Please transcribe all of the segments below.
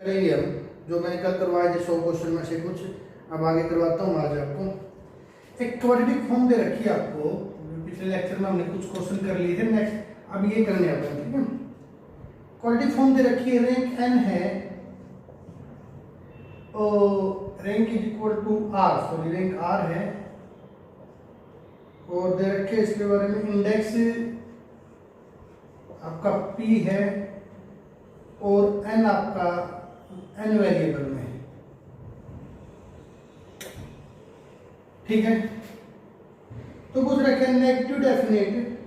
करेंगे हम जो मैंने कल करवाया थे 100 क्वेश्चन में से कुछ अब आगे करवाता हूँ आज आपको। एक क्वाड्रेटिक फॉर्म दे रखी है आपको, पिछले लेक्चर में हमने कुछ क्वेश्चन कर लिए थे, नेक्स्ट अब ये करने आते हैं, ठीक है। क्वाड्रेटिक फॉर्म दे रखी है, रैंक n है और rank is equal to r, sorry rank r है और दे रखे इसके बारे में इंडेक्स आपका p है और n आपका n वेरिएबल में है, ठीक है। तो कुछ रखे negative definite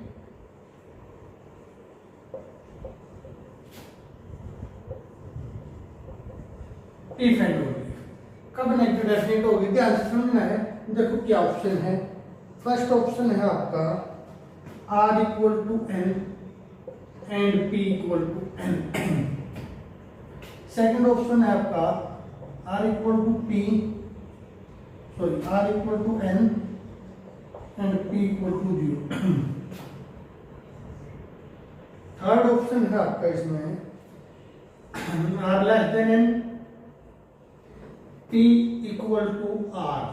if and only. कब नेगेटिव डेफिनेट होगी ध्यान से समझना है। देखो क्या ऑप्शन है, फर्स्ट ऑप्शन है आपका r equal to n and p equal to n। Second option है आपका r equal to p, sorry r equal to n and p equal to 0। Third option है आपका इसमें r less than n, p equal to r,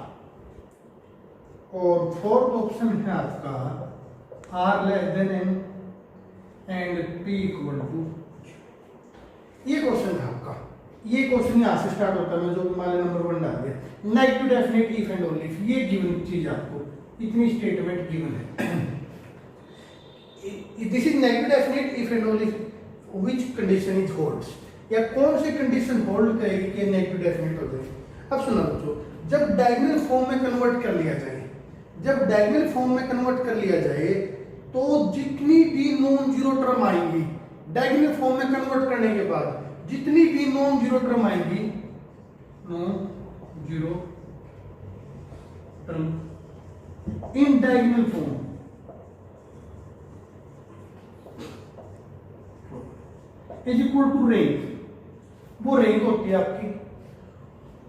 और fourth option है आपका r less than n and p equal to. ये question था आपका, ये क्वेश्चन यहाँ से स्टार्ट होता है, मैं जो मान नंबर 1 डाल दिया negative definite if and only. ये गिवन चीज आपको इतनी स्टेटमेंट गिवन है, this is negative definite if and only which condition is holds, या कौन सी कंडीशन होल्ड करेगी कि नेगेटिव डेफिनेट हो जाएगी। अब सुनो बच्चों, जब डायगोनल फॉर्म में कन्वर्ट कर लिया जाए, जब डायगोनल फॉर्म में कन्वर्ट कर लिया जाए तो जितनी भी नॉन जीरो टर्म आएंगी डायगोनल फॉर्म में कन्वर्ट करने के बाद, जितनी भी नॉन जीरो टर्म आएंगी, non zero term in diagonal form is equal to rank, वो रैंक होती है आपकी,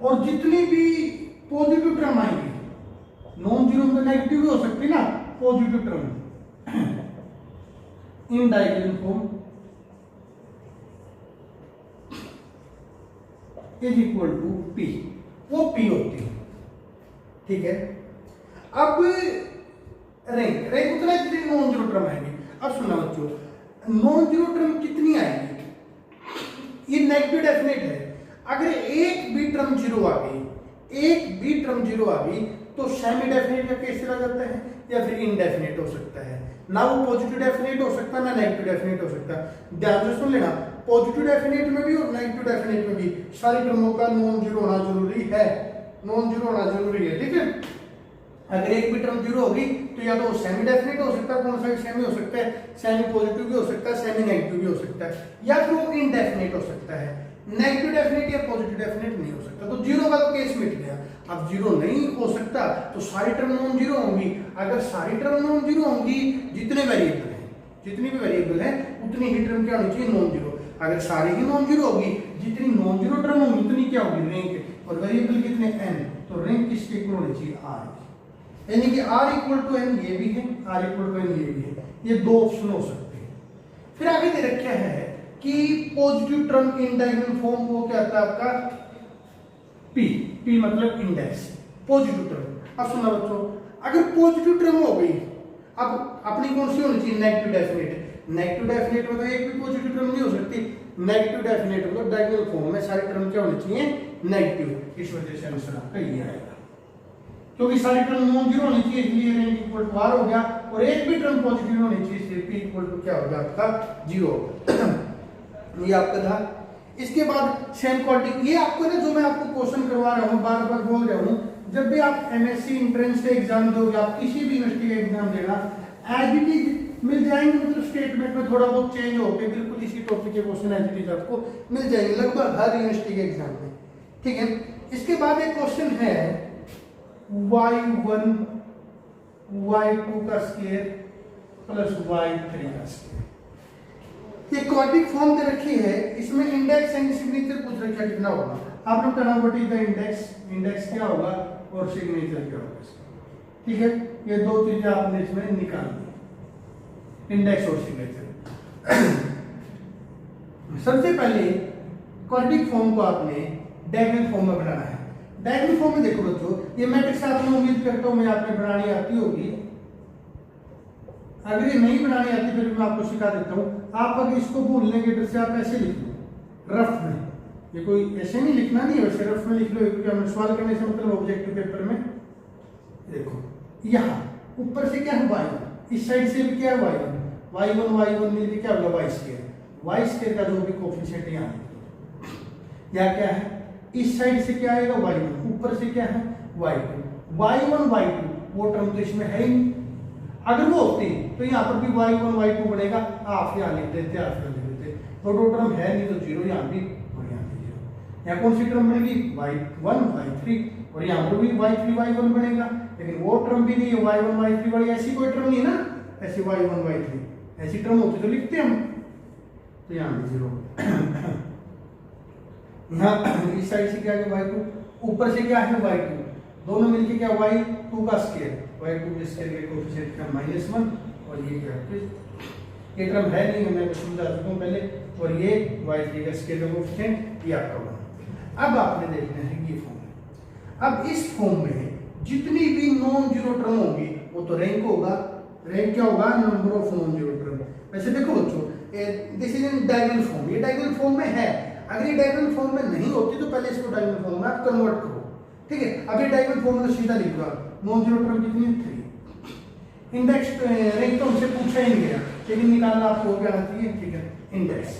और जितनी भी पॉजिटिव टर्म आएंगी, नॉन जीरो में नेगेटिव भी हो सकती है ना, positive term in diagonal form is equal to p, वो p होती है, ठीक है। अब रैंक, रैंक उतना जितनी नॉन जीरो टर्म आएंगे। अब सुनना बच्चों, नॉन जीरो टर्म कितनी आएंगी, ये नेगेटिव डेफिनेट है। अगर एक भी टर्म जीरो आ गई, एक भी टर्म जीरो आ गई तो सेमी डेफिनेट का केस चला जाता है या फिर इनडेफिनेट हो सकता है, ना वो पॉजिटिव डेफिनेट हो सकता है ना नेगेटिव डेफिनेट हो सकता है। ध्यान से सुन लेना, पॉजिटिव डेफिनेट में भी और नेगेटिव डेफिनेट में भी सारी टर्मों का नॉन जीरो होना जरूरी है, नॉन जीरो होना जरूरी है, ठीक है। अगर एक भी टर्म जीरो होगी तो या तो सेमी डेफिनेट हो सकता है, कौन सा सेमी हो सकता है, सेमी पॉजिटिव भी हो सकता है, सेमी नेगेटिव भी हो सकता है, या फिर वो इनडेफिनेट हो सकता है, नेगेटिव डेफिनेट या पॉजिटिव डेफिनेट नहीं हो सकता। तो जीरो का तो केस मिट गया। अब जीरो नहीं हो सकता तो सारी टर्म नॉन जीरो होंगी। अगर सारी टर्म नॉन जीरो होंगी, जितने वेरिएबल हैं, जितनी भी वेरिएबल है उतनी ही टर्म क्या होनी चाहिए, नॉन जीरो। अगर सारी ही नॉन जीरो होगी, जितनी नॉन जीरो टर्म होंगी उतनी क्या होगी, रैंक, और वेरिएबल कितने n, तो रैंक किसके इक्वल होनी चाहिए, r, यानी कि r इक्वल टू n ये भी है, r इक्वल टू n ये भी है। ये दो ऑप्शन हो सकते हैं। फिर आगे दे रखा है कि positive term in diagonal form वो क्या था आपका p, p मतलब इंडेक्स, पॉजिटिव टर्म। अब सुनना बच्चों, अगर पॉजिटिव टर्म हो गई, अब अपनी कौन सी होनी चाहिए, नेगेटिव डेफिनेट। नेगेटिव डेफिनेट में तो एक भी पॉजिटिव टर्म नहीं हो सकती, नेगेटिव डेफिनेट में तो डायगोनल फॉर्म में सारी टर्म क्या होनी चाहिए, नेगेटिव। इस वजह से आंसर आपका ये आएगा, क्योंकि सारी टर्म नॉन जीरो होनी चाहिए, इसलिए रैंक इक्वल टू r हो गया, और एक भी टर्म पॉजिटिव होनी चाहिए, इसलिए p इक्वल टू क्या हो गया आपका 0। ये आपका था। इसके बाद सेम क्वाड्रेटिक, ये आपको ना जो मैं आपको क्वेश्चन करवा रहा हूँ, बार बार बोल रहा हूँ, जब भी आप एमएससी एंट्रेंस के एग्जाम दोगे, आप किसी भी यूनिवर्सिटी का एग्जाम देना, एज इट इज मिल जाएंगे, मतलब स्टेटमेंट में थोड़ा बहुत चेंज होके बिल्कुल इसी टॉपिक के क्वेश्चन एज इट इज आपको मिल जाएंगे लगभग हर यूनिवर्सिटी के एग्जाम में, ठीक है। इसके बाद एक क्वेश्चन है y1 y2 का स्क्वायर प्लस y3 का स्क्वायर। ये क्वाड्रेटिक फॉर्म दे रखी है, इसमें इंडेक्स एंड सिग्नेचर पूछ रखा कितना होगा। आपने कहना what is the index, index क्या होगा और सिग्नेचर क्या होगा, ठीक है। ये दो चीजें आपने इसमें निकाल दी, इंडेक्स और सिग्नेचर। सबसे पहले क्वाड्रेटिक फॉर्म को आपने डायगोनल फॉर्म में बनाना है। डायगोनल फॉर्म में देखो बच्चों, ये मैट्रिक्स आपने उम्मीद करता हूं मैं आपने बनानी आती होगी। अगर ये नहीं बनानी आती फिर मैं आपको सिखा देता हूं। आप अगर इसको भूलने के डर से आप ऐसे लिख लो रफ में, ये कोई ऐसे नहीं लिखना नहीं है, वैसे रफ में लिख लो, क्योंकि हमने सवाल करने से मतलब ऑब्जेक्टिव पेपर में देखो यहाँ ऊपर से क्या है y1, इस साइड से भी क्या है y1 मिलके क्या होगा y स्क्वायर का जो भी कोफिशिएंट यहाँ या क्या है, इस साइड से क्या आएगा y1, ऊपर से क्या है y2, y1 y2 वो टर्म तो इसमें है ही नहीं। अगर वो होती तो यहाँ पर भी y1 y2 बनेगा, आप यहाँ लिख देते, आप यहाँ लिख देते, तो दो टर्म है नहीं तो जीरो यहाँ भी और यहाँ भी जीरो। यहाँ कौन सी टर्म बनेगी y1 y3 और यहाँ पर भी y3 y1 बनेगा, लेकिन वो टर्म भी नहीं है y1 y3 वाली, ऐसी कोई टर्म नहीं है ना, ऐसी y1 y3 ऐसी टर्म होती तो लिखते हम, तो यहाँ भी जीरो। यहाँ इस साइड से क्या है y2, ऊपर से क्या है y2, दोनों मिलके क्या y2 का स्क्वायर, y2 के स्क्वायर के कोएफिशिएंट का -1 और ये क्या है, ये टर्म है नहीं, मैं समझा चुका हूं पहले, और ये y3 का स्क्वायर का कोएफिशिएंट ये आपका 1। अब आपने देखना है ये फॉर्म। अब इस फॉर्म में जितनी भी नॉन जीरो टर्म होगी वो तो रैंक होगा। रैंक क्या होगा, number of non zero term. वैसे देखो बच्चों, this is in diagonal form, ये डायगोनल फॉर्म में है। अगर ये डायगोनल फॉर्म में नहीं होती तो पहले इसको डायगोनल फॉर्म में आप कन्वर्ट करो, ठीक है। अब ये डायगोनल फॉर्म में सीधा लिख दो, नॉन जीरो टर्म कितनी 3। इंडेक्स रैंक तो हमसे पूछा ही नहीं गया, लेकिन निकालना आपको क्या आना चाहिए, ठीक है। इंडेक्स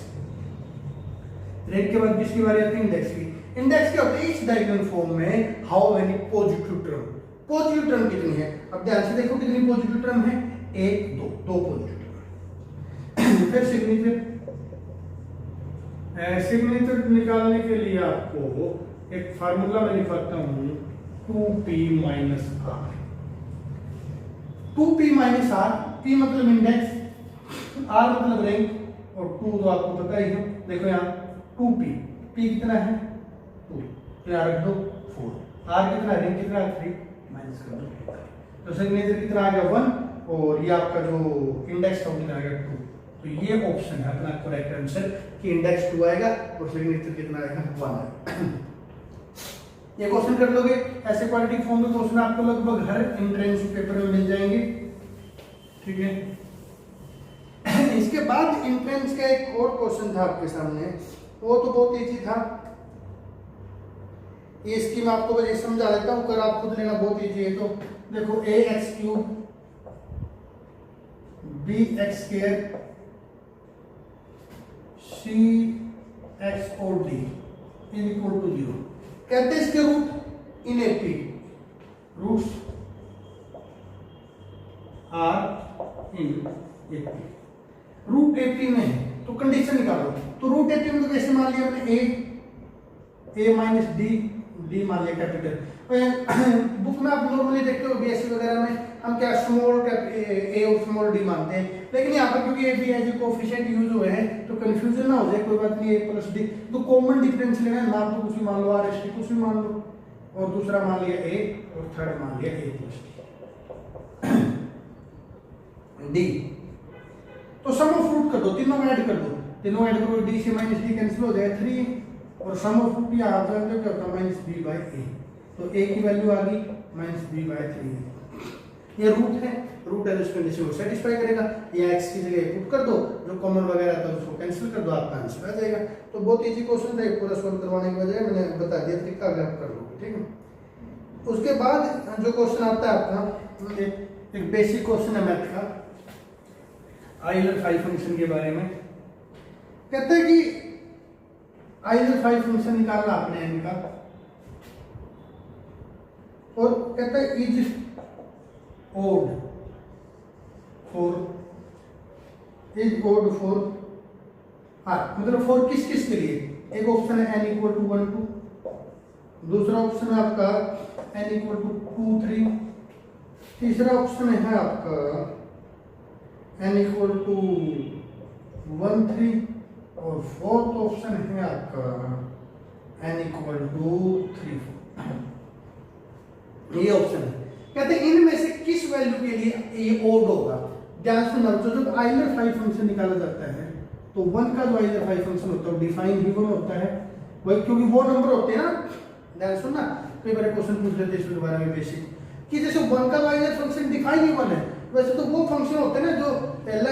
रैंक के बाद किसकी बारी आती है, इंडेक्स की। इंडेक्स क्या होता है, इस डायगोनल फॉर्म में how many positive term, positive term कितनी है। अब ध्यान से देखो कितनी पॉजिटिव टर्म है, 1 2 2 पॉजिटिव टर्म। फिर सिग्नेचर निकालने के लिए आपको एक फार्मूला मैं लिखवाता हूं, 2p - r। 2p - r, p मतलब इंडेक्स, r मतलब रैंक और 2 तो आपको पता ही है। देखो यहाँ 2p, p कितना है 2, तो यहाँ रख दो 4, r कितना, रैंक कितना 3, माइनस कर दो, तो सिग्नेचर कितना आ गया 1 और ये आपका जो इंडेक्स था वो कितना आ गया 2। तो ये ऑप्शन है अपना करेक्ट आंसर कि इंडेक्स 2 आएगा और सिग्नेचर कितना आएगा 1। ये क्वेश्चन कर लोगे, ऐसे क्वाड्रेटिक फॉर्म के क्वेश्चन आपको लगभग हर एंट्रेंस पेपर में मिल जाएंगे, ठीक है। इसके बाद एंट्रेंस का एक और क्वेश्चन था आपके सामने, वो तो बहुत इजी था। ये इसकी मैं आपको बस समझा देता हूं, अगर आप खुद लेना बहुत इजी है। तो देखो ax³ bx² cx और d = 0। कहते हैं इसके root in AP, roots are in AP, root AP में है तो कंडीशन निकालो। तो रूट AP में तो कैसे मान लिया हमने, a - d मान लिया कैपिटल। बुक में आप नॉर्मली देखते हो BSc वगैरह में हम क्या स्मॉल a और स्मॉल d मानते हैं, लेकिन यहाँ पर क्योंकि AB as a coefficient use हुए हैं तो कंफ्यूजन ना हो जाए, कोई बात नहीं, a + d। तो कॉमन डिफरेंस लेना है, नाम तो कुछ भी मान लो, RST कुछ भी मान लो, और दूसरा मान लिया a और थर्ड मान लिया a + d। तो सम ऑफ रूट कर दो, तीनों को ऐड कर दो, तीनों ऐड करो, d से -d कैंसिल हो जाएगा 3, और सम ऑफ रूट यहाँ आ जाएगा क्या होता है -b/a। तो a की वैल्यू आ गई -b/3। ये रूट है तो इस कंडीशन को सेटिस्फाई करेगा। या x की जगह पुट कर दो, जो कॉमन वगैरह था उसको कैंसिल कर दो, आपका आंसर आ जाएगा। तो बहुत इजी क्वेश्चन था, पूरा सॉल्व करवाने की बजाय मैंने बता दिया तरीका, अगर आप कर लोगे, ठीक है। उसके बाद जो क्वेश्चन आता है आपका, एक बेसिक क्वेश्चन है मैथ का, आइलर फंक्शन के बारे में। कहते हैं कि आइलर फंक्शन निकालना आपने n का, और कहता है इज odd for r, मतलब फॉर किस किस के लिए। एक ऑप्शन है n = 1 2, दूसरा ऑप्शन है आपका n = 2 3, तीसरा ऑप्शन है आपका n = 1 3, और फोर्थ ऑप्शन है आपका n = 3 4। ये ऑप्शन है। कहते हैं इनमें से किस वैल्यू के लिए ये ओड होगा। ध्यान से समझो, जब आइलर फाई फंक्शन निकाला जाता है तो 1 का जो आइलर फाई फंक्शन होता है डिफाइन भी 1 होता है, वही, क्योंकि वो नंबर होते हैं ना, ध्यान सुनना, कई बार क्वेश्चन पूछ लेते हैं इसके बारे में बेसिक, कि जैसे 1 का वाइजर फंक्शन डिफाइन ही 1 है, वैसे तो वो फंक्शन होते हैं ना जो l<=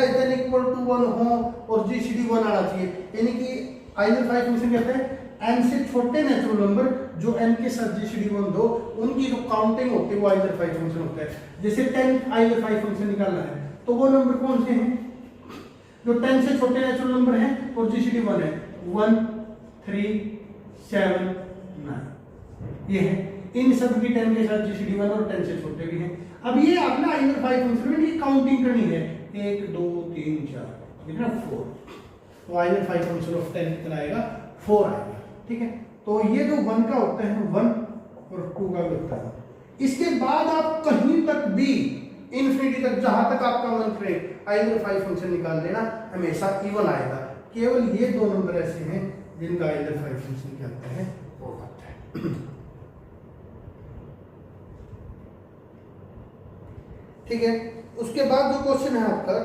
1 हो और GCD 1 आना चाहिए, यानी कि आइजर फंक्शन कहते हैं n से छोटे नेचुरल नंबर जो n के साथ GCD 1 दो, उनकी जो काउंटिंग होती है वो आइजर फंक्शन होता है। जैसे 10 आइजर फंक्शन निकालना है तो वो नंबर कौन से हैं जो 10 से छोटे नेचुरल नंबर हैं और GCD 1 है, 1 3 7 9, ये है। इन सब की 10 के साथ GCD 1 और 10 से छोटे भी हैं। अब ये अपना आइजर फंक्शन में ये काउंटिंग करनी है, 1 2 3 4, कितना 4, तो आइजर फंक्शन ऑफ 10 कितना आएगा, 4 आएगा, ठीक है। तो ये जो 1 का होता है 1 और 2 का भी होता है। इसके बाद आप कहीं तक भी इन्फिनिटी तक जहां तक आपका मन करे आइजर फंक्शन निकाल लेना, हमेशा इवन आएगा। केवल ये दो नंबर ऐसे हैं जिनका आइजर फंक्शन क्या होता है, वो होता है। ठीक है। उसके बाद जो क्वेश्चन है आपका,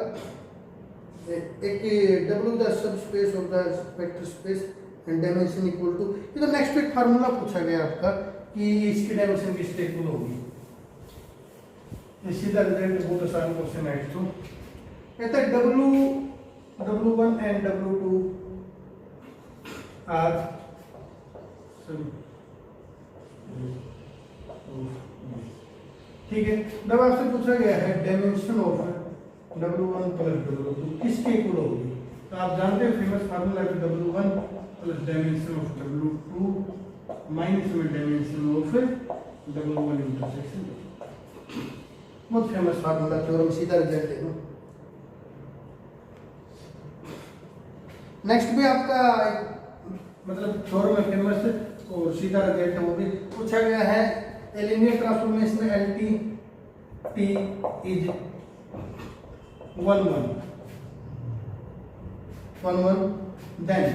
एक W the subspace of the vector space and dimension equal to, ये तो नेक्स्ट एक फार्मूला पूछा गया आपका कि इसकी डायमेंशन किससे इक्वल होगी। सीधा रिजल्ट बहुत आसान क्वेश्चन है। तो कहता है W1 एंड W2 आर ठीक है। जब आपसे पूछा गया है dimension of W1 plus W2 किसके इक्वल होगी, तो आप जानते हैं फेमस फार्मूला है W1 plus dimension of W2 minus में डायमेंशन ऑफ W1 इंटरसेक्शन, बहुत फेमस फार्मूला, थ्योरम, सीधा रिजल्ट है। नेक्स्ट भी आपका मतलब थ्योरम है फेमस और सीधा रिजल्ट है, वो भी पूछा गया है। A linear transformation LT T is 1 1 then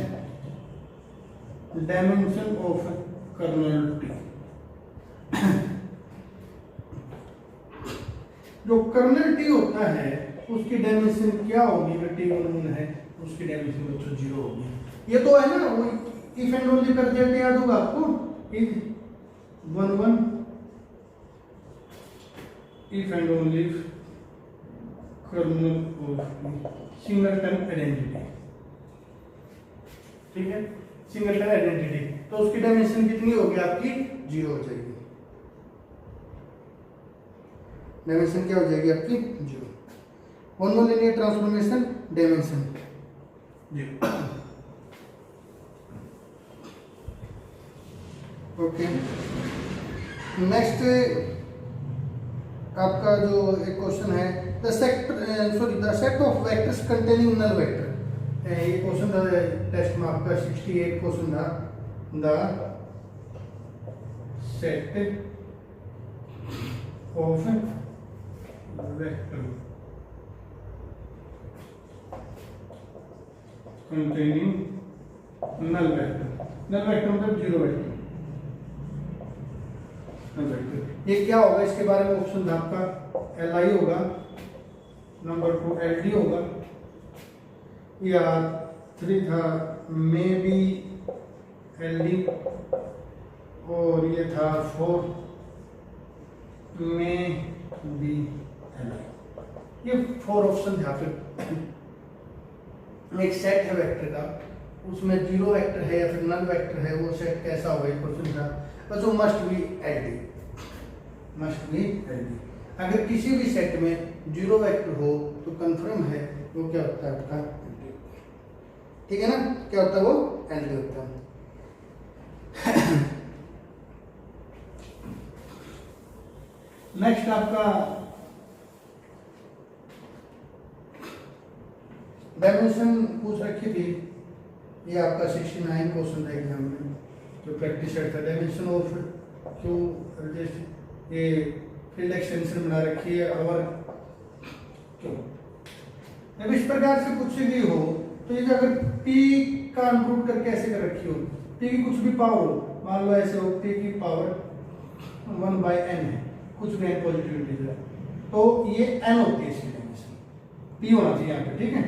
dimension of kernel T, जो कर्नल T होता है उसकी डायमेंशन क्या होगी, अगर T 1 है उसकी डायमेंशन तो 0 होगी। ये तो है ना वो इफ एंड ओनली का रिजल्ट याद होगा आपको, is 1 if and only kernel of singleton identity, ठीक है, सिंगलटन आइडेंटिटी, तो उसकी डायमेंशन कितनी होगी आपकी, 0 हो जाएगी। डायमेंशन क्या हो जाएगी आपकी, 0। One more linear transformation dimension 0। Okay. Next आपका जो एक क्वेश्चन है, the set of vectors containing null vector, ये क्वेश्चन था टेस्ट में आपका 68 क्वेश्चन था, the set of vector containing null vector, null vector मतलब 0 वेक्टर, ये क्या होगा, इसके बारे में ऑप्शन था आपका Li होगा, नंबर 2 LD होगा, या 3 था मे बी LD, और ये था 4 मे बी Li। ये 4 ऑप्शन थे। फिर एक सेट है वेक्टर का, उसमें 0 वेक्टर है या फिर नल वेक्टर है, वो सेट कैसा होगा, क्वेश्चन था। बस वो must be LD, must be LD। अगर किसी भी सेट में 0 वेक्टर हो तो कंफर्म है वो क्या होता है आपका, ठीक है ना, क्या होता है वो LD होता है। नेक्स्ट आपका डायमेंशन पूछ रखी थी, ये आपका 69 क्वेश्चन था एग्जाम में, जो प्रैक्टिस सेट था। डायमेंशन ऑफ क्यों ये फील्ड एक्सटेंशन बना रखी है, और क्यों जब इस प्रकार से पूछी गई हो तो ये अगर P का अनरूट करके ऐसे कर रखी हो, P की कुछ भी पावर हो, मान लो ऐसे हो P की पावर 1/n है, कुछ भी n पॉजिटिव इंटीजर, तो ये n होती है इसकी डायमेंशन, P होना चाहिए यहाँ पे, ठीक है।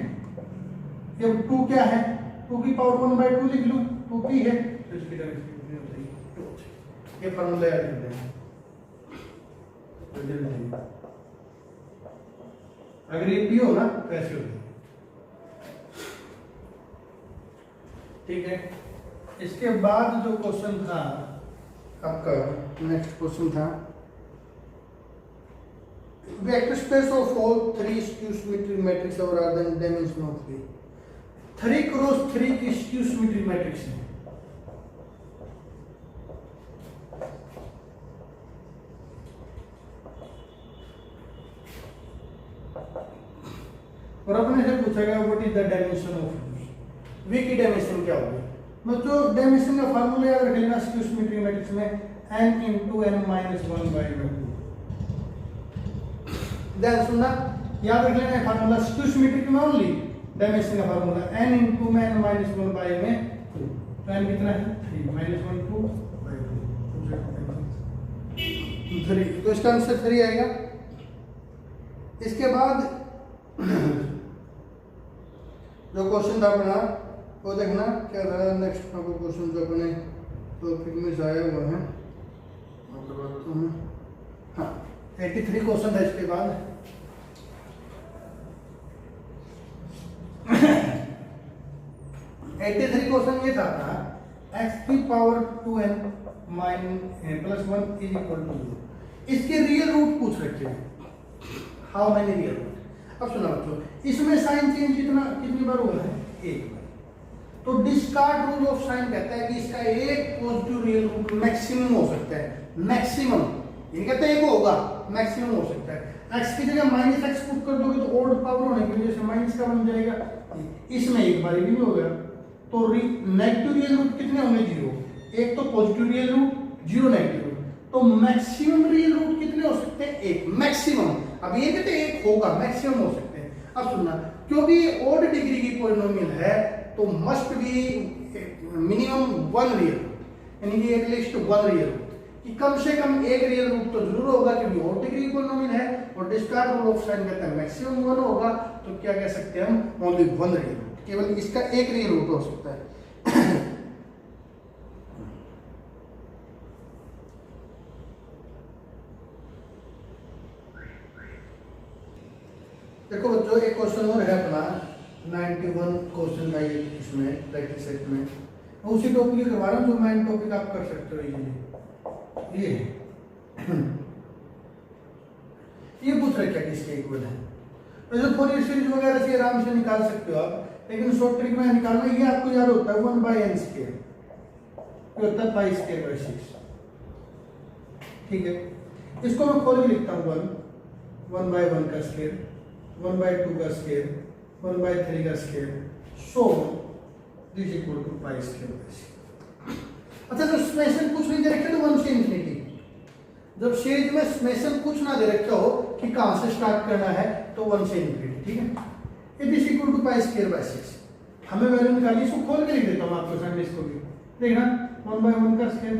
जब 2 क्या है, 2 की पावर 1/2 लिख लो, 2P है, तो इसकी डायमेंशन कितनी हो जाएगी 2 हो जाएगी। ये फार्मूला याद कर लेना तो जल्दी, अगर ये पी हो ना तो ऐसे होगी। ठीक है, इसके बाद जो क्वेश्चन था आपका, नेक्स्ट क्वेश्चन था vector space of all 3 skew symmetric matrix और are the dimension of 3 cross 3 की स्क्यू सिमेट्रिक मैट्रिक्स है। और अपने से पूछा गया what is the dimension of V की डायमेंशन क्या होगी। बच्चों डायमेंशन का फार्मूला याद रख लेना स्क्यू सिमेट्रिक मैट्रिक्स में n into n minus 1 by 2। ध्यान सुनना, याद रख लेना फार्मूला स्क्यू सिमेट्रिक में ओनली डायमेंशन का formula n into n minus 1 by में 2, तो n कितना है 3 minus 1 2 by 2 3, तो इसका आंसर 3 आएगा। इसके बाद जो क्वेश्चन था अपना वो देखना क्या था। नेक्स्ट आपको क्वेश्चन जो अपने टॉपिक में आया हुआ है हाँ 83 क्वेश्चन था। इसके बाद 83 क्वेश्चन ये था अपना x की power 2n plus 1 is equal to 0। इसके रियल रूट पूछ रखे हैं, हाउ मेनी रियल रूट। अब सुना बच्चों, इसमें साइन चेंज कितनी बार हुआ है 1 बार। तो डिस्कार्ड रूल ऑफ साइन कहता है कि इसका एक पॉजिटिव रियल रूट मैक्सिमम हो सकता है, मैक्सिमम ये कहते हैं एक होगा, मैक्सिमम हो सकता है। x की जगह माइनस एक्स पुट कर दोगे तो ओड पावर होने की वजह से माइनस का बन जाएगा, इसमें एक बार भी नहीं हो गया। तो नेगेटिव रियल रूट कितने होंगे 0, एक तो positive real root 0 negative root, तो मैक्सिमम रियल रूट कितने हो सकते हैं 1 मैक्सिमम। अब ये कहते हैं एक होगा, मैक्सिमम हो सकते हैं। अब सुनना, क्योंकि ये ऑड डिग्री की पॉलिनोमियल है तो मस्ट बी मिनिमम 1 रियल, यानी कि एटलीस्ट 1 रियल रूट, कि कम से कम एक रियल रूट तो जरूर होगा क्योंकि ऑड डिग्री की पॉलिनोमियल है। और डिस्कार्ड रूल ऑफ साइन कहता है मैक्सिमम 1 होगा, तो क्या कह सकते हैं हम ओनली 1 रियल रूट, केवल इसका एक रियल रूट हो सकता है। देखो बच्चों एक क्वेश्चन और है अपना 91 क्वेश्चन का ये इसमें प्रैक्टिस सेट में, उसी टॉपिक करवा रहा हूँ जो मेन टॉपिक आप कर सकते हो। ये पूछ रहा क्या किसके इक्वल है। तो जो फोरियर सीरीज वगैरह से आराम से निकाल सकते हो आप, लेकिन शॉर्ट ट्रिक में निकालना ये आपको याद होता है 1/n स्क्वायर, ये होता है पाई स्क्वायर बाय 6। ठीक है, इसको मैं खोल के लिखता हूँ 1/1 का स्क्वायर, 1/2 का स्क्वायर, 1/3 का square, so this equal to pi square by 6। अच्छा, जब समेशन कुछ नहीं दे रखे तो 1 से इन्फिनिटी, जब सीरीज में समेशन कुछ ना दे रखा हो कि कहां से स्टार्ट करना है तो 1 से इन्फिनिटी। ठीक है, it is equal to pi square by 6। हमें वैल्यू निकालनी, इसको खोल के लिख देता हूं आपके सामने, इसको भी देखना 1/1 का स्क्वायर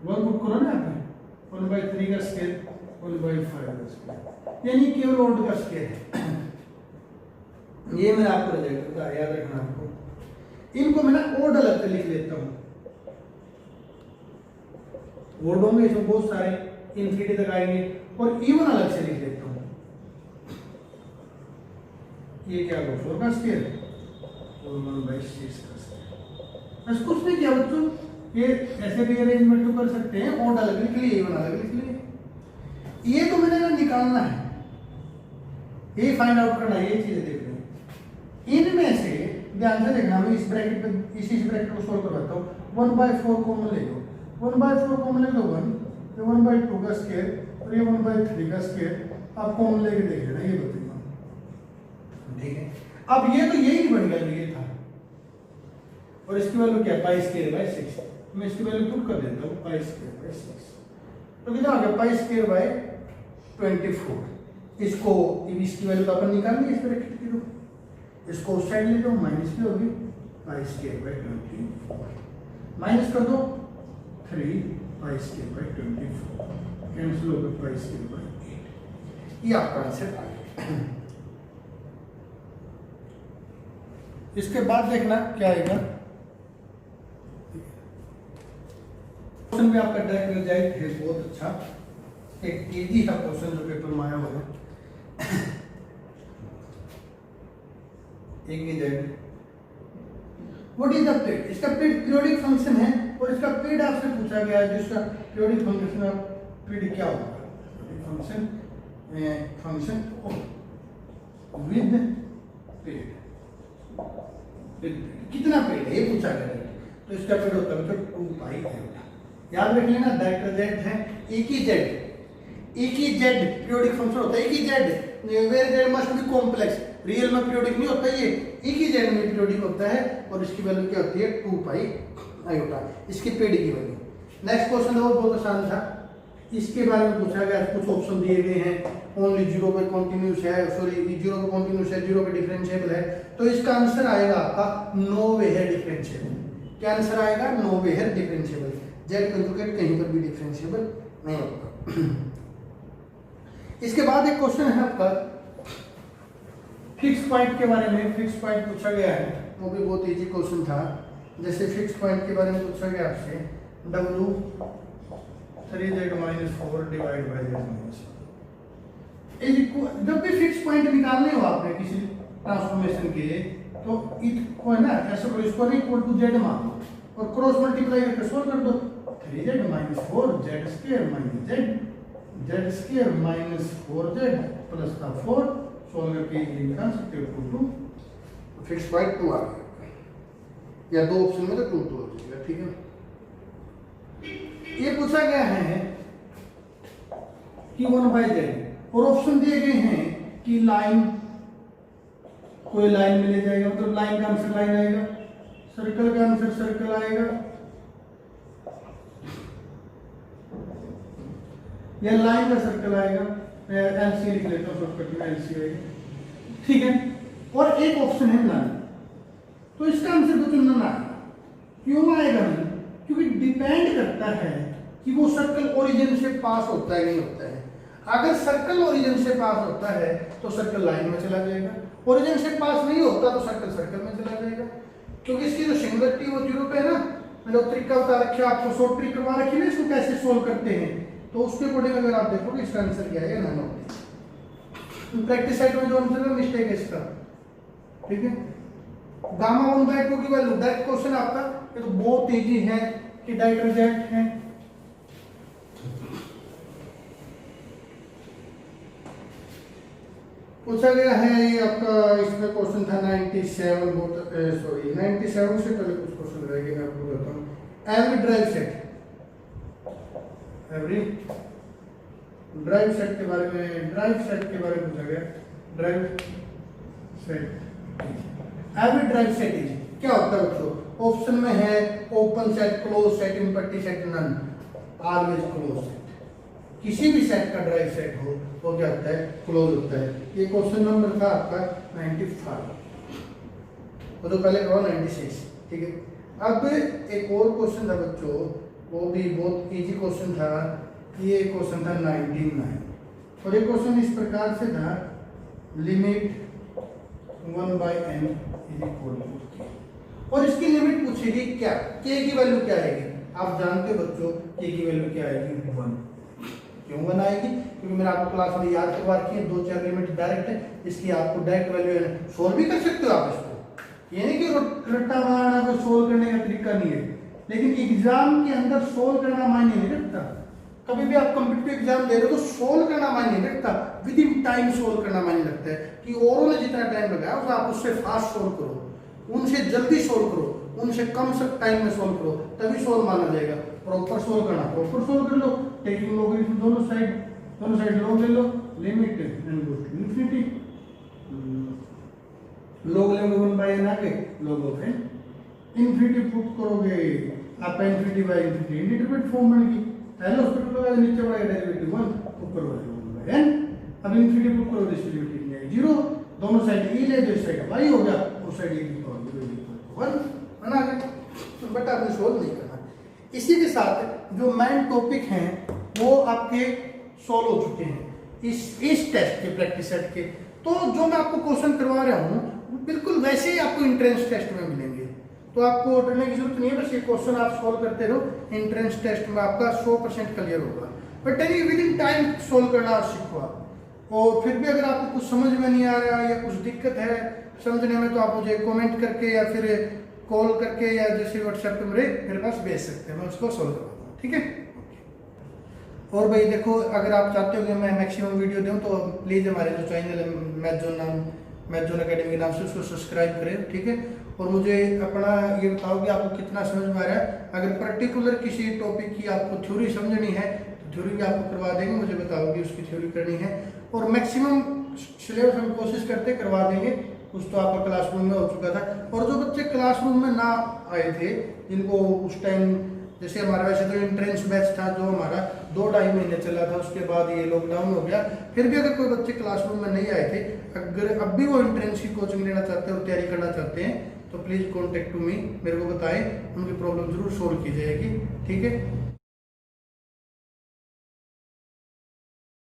1 पुट करो ना आपने, 1/3 का स्क्वायर 1/5 का स्क्वायर, यानी केवल ऑड का स्क्वायर है। ये मैंने आपको रिजल्ट याद रखना आपको। इनको मैं ना ऑड अलग से लिख लेता हूं, ऑड होंगे इसमें बहुत सारे इन्फिनिटी तक आएंगे, और इवन अलग से लिख लेता हूं। ये क्या होगा 4 का स्क्वायर और 1/6 का स्क्वायर। बस कुछ नहीं किया बच्चों, ये ऐसे भी अरेंजमेंट तो कर सकते हैं, ऑड अलग लिख लिए इवन अलग लिख लिए। ये तो मैंने ना निकालना है, ये फाइंड आउट करना है, ये चीजें देख रहे हैं। इनमें से ध्यान से देखना, मैं इस ब्रैकेट पे इसी ब्रैकेट को सोल्व करवाता हूँ। 1/4 कॉमन ले लो, 1/4 कॉमन ले लो 1, ये 1/2 का स्क्वायर और ये 1/3 का स्क्वायर, आप कॉमन लेके देख लेना, ये बताइए। ठीक है, अब ये तो यही बन गया जो ये था, और इसकी वैल्यू क्या पाई स्क्वायर बाय 6। मैं इसकी वैल्यू पुट कर देता हूँ पाई स्क्वायर बाय 6, तो कितना आ गया पाई स्क्वायर बाय 24। इसको इसकी वैल्यू तो अपन निकालनी है इस ब्रैकेट की, तो इसको उस साइड ले लो, माइनस की होगी पाई स्क्वायर बाय 24, माइनस कर दो 3 पाई स्क्वायर बाय 24, कैंसिल हो गया पाई स्क्वायर बाय 8। ये आपका आंसर आ गया। इसके बाद देखना क्या आएगा, क्वेश्चन भी आपका डायरेक्ट रिजल्ट है बहुत अच्छा, एक इजी था क्वेश्चन जो पेपर में आया हुआ है। एक result what is the paid, इसका पेड पीरियोडिक फंक्शन है और इसका पेड आपसे पूछा गया है, जिसका पीरियोडिक फंक्शन आप पेड क्या होगा, फंक्शन फंक्शन विद पेड, कितना पेड है ये पूछा गया है, तो इसका पेड होता है तो 2 पाई आयोटा। याद रख लेना डायरेक्ट जेड है एक ही जेड पीरियोडिक फंक्शन होता है, एक ही z where z must be complex, real में पीरियोडिक नहीं होता, ये एक ही जेड में पीरियोडिक होता है और इसकी वैल्यू क्या होती है 2 पाई आयोटा, इसकी पेड की वैल्यू। नेक्स्ट क्वेश्चन है वो बहुत आसान था, इसके बारे में पूछा गया, कुछ ऑप्शन दिए गए हैं, ओनली 0 पे कॉन्टिन्यूस है, सॉरी 0 पे कॉन्टिन्यूस है, 0 पे डिफरेंशिएबल है, तो इसका आंसर आएगा आपका नो वे है डिफरेंशिएबल। क्या आंसर आएगा, नो वे है डिफरेंशिएबल, जेड कंजुगेट कहीं पर भी डिफरेंशिएबल नहीं होगा। इसके बाद एक क्वेश्चन है आपका फिक्स पॉइंट के बारे में, फिक्स पॉइंट पूछा गया है, वो भी बहुत इजी क्वेश्चन था। जैसे फिक्स पॉइंट के बारे में पूछा गया आपसे, w 3z - 4 divide by z -1, जब भी फिक्स पॉइंट निकालने हो आपने किसी ट्रांसफॉर्मेशन के, तो को है ना ऐसा करो, इसको नहीं इक्वल टू z मान लो और क्रॉस मल्टीप्लाई करके सोल्व कर दो, 3z - 4 z² - z² - 4z plus का 4 सोल्व करके निकाल सकते हो, इक्वल टू फिक्स पॉइंट 2 आ गया, या दो ऑप्शन में तो 2 2 हो जाएगा, ठीक है। ये पूछा गया है कि 1/z और ऑप्शन दिए गए हैं कि लाइन, कोई लाइन में ले जाएगा, मतलब लाइन का आंसर लाइन आएगा, सर्कल का आंसर सर्कल आएगा, या लाइन का सर्कल आएगा, एलसी लिख लेता हूं शॉर्टकट में, एलसी आएगा, ठीक है। और एक ऑप्शन है नन, तो इसका आंसर तो चुनना ना, क्यों आएगा नहीं, क्योंकि डिपेंड करता है कि वो सर्कल ओरिजिन से पास होता है नहीं होता है। अगर सर्कल ओरिजिन से पास होता है तो सर्कल लाइन में चला जाएगा, ओरिजिन से पास नहीं होता तो सर्कल सर्कल में चला जाएगा, क्योंकि इसकी जो सिंगुलरिटी वो 0 पे है ना। मैंने तरीका बता रखा, आपको शॉर्ट ट्रिक करवा रखी है ना, इसको कैसे सोल्व करते हैं, तो उसके अकॉर्डिंग अगर आप देखोगे इसका आंसर क्या है, नन होता है। प्रैक्टिस सेट में जो आंसर है मिस्टेक है इसका, ठीक है। गामा 1/2 की वैल्यू, डायरेक्ट क्वेश्चन आपका, ये तो बहुत इजी है कि डायरेक्ट रिजल्ट है। पूछा गया है ये आपका, इसमें क्वेश्चन था 97, बहुत सॉरी 97 से पहले कुछ क्वेश्चन रह गए, मैं आपको बताता हूँ। Every derived set, every derived set के बारे में, ड्राइव सेट के बारे में पूछा गया, derived set, every derived set is क्या होता है बच्चों, ऑप्शन में है open set, close set, empty set, none, always close set. किसी भी सेट का ड्राइव सेट हो वो क्या होता है, क्लोज होता है। ये क्वेश्चन नंबर था आपका 95, तो पहले करो 96, ठीक है। अब एक और क्वेश्चन था बच्चों, वो भी बहुत इजी क्वेश्चन था, ये क्वेश्चन था 99 और ये क्वेश्चन इस प्रकार से था, limit 1/n is equal to, और इसकी लिमिट पूछेगी क्या, k की वैल्यू क्या आएगी, आप जानते हो बच्चों k की वैल्यू क्या आएगी, 1। क्यों 1 आएगी, क्योंकि मैंने आपको क्लास में याद करवा रखी है, 2-4 लिमिट डायरेक्ट है, इसकी आपको डायरेक्ट वैल्यू सोल्व भी कर सकते हो आप इसको, ये नहीं कि रट्टा मारना कोई सोल्व करने का तरीका नहीं है, लेकिन एग्जाम के अंदर सोल्व करना मायने नहीं रखता। कभी भी आप कॉम्पिटिटिव एग्जाम दे रहे हो तो सोल्व करना मायने नहीं रखता, विद इन टाइम सोल्व करना मायने रखता है, कि औरों ने जितना टाइम लगाया उसे आप उससे फास्ट सोल्व करो, उनसे जल्दी सोल्व करो, उनसे कम से टाइम में सोल्व करो, तभी सोल्व माना जाएगा। प्रॉपर सोल्व करना, प्रॉपर सोल्व कर लो, टेकिंग लॉगरिथम दोनों साइड लॉग ले लो, limit n goes to infinity, log लेंगे 1/n आगे, log of n, infinity put करोगे आपका infinity by infinity indeterminate form बनेगी, पहले उसको पुट करोगे नीचे वाला डेरिवेटिव 1, ऊपर वाला 1/n, अब इंफिनिटी पुट करोगे डेरिवेटिव नहीं आएगी 0, दोनों साइड e ले दो, इस साइड y हो गया, उस साइड e की पावर 0 इक्वल 1 बना गया, तो बट आपने सोल्व नहीं करना। इसी के साथ जो मेन टॉपिक हैं वो आपके सॉल्व हो चुके हैं इस टेस्ट के, प्रैक्टिस सेट के। तो जो मैं आपको क्वेश्चन करवा रहा हूँ बिल्कुल वैसे ही आपको एंट्रेंस टेस्ट में मिलेंगे, तो आपको डरने की जरूरत नहीं है, बस ये क्वेश्चन आप सॉल्व करते रहो, एंट्रेंस टेस्ट में आपका 100% क्लियर होगा। But any with in time solve करना सीखो आप। और फिर भी अगर आपको कुछ समझ में नहीं आ रहा या कुछ दिक्कत है समझने में, तो आप मुझे कमेंट करके या फिर कॉल करके या जैसे व्हाट्सएप पे मेरे पास भेज सकते हैं, मैं उसको सोल्व करवा दूँ, ठीक है। और भाई देखो, अगर आप चाहते हो कि मैं मैक्सिमम वीडियो दूँ तो प्लीज़ हमारे जो चैनल है मैथ जोन अकेडमी के नाम से, उसको सब्सक्राइब करें, ठीक है। और मुझे अपना ये बताओ कि आपको कितना समझ में आ रहा है। अगर पर्टिकुलर किसी टॉपिक की आपको थ्योरी समझनी है तो थ्योरी भी आपको करवा देंगे, मुझे बताओ कि उसकी थ्योरी करनी है। और मैक्सिमम सिलेबस हम कोशिश करते करवा देंगे, कुछ तो आपका क्लासरूम में हो चुका था। और जो बच्चे क्लासरूम में ना आए थे, जिनको उस टाइम, जैसे हमारा वैसे तो एंट्रेंस बैच था जो हमारा 2-2.5 महीने चला था, उसके बाद ये लॉकडाउन हो गया, फिर भी अगर कोई बच्चे क्लासरूम में नहीं आए थे, अगर अब भी वो एंट्रेंस की कोचिंग लेना चाहते हैं और तैयारी करना चाहते हैं, तो प्लीज़ कॉन्टेक्ट टू मी, मेरे को बताएं, उनकी प्रॉब्लम जरूर सोल्व की जाएगी, ठीक है।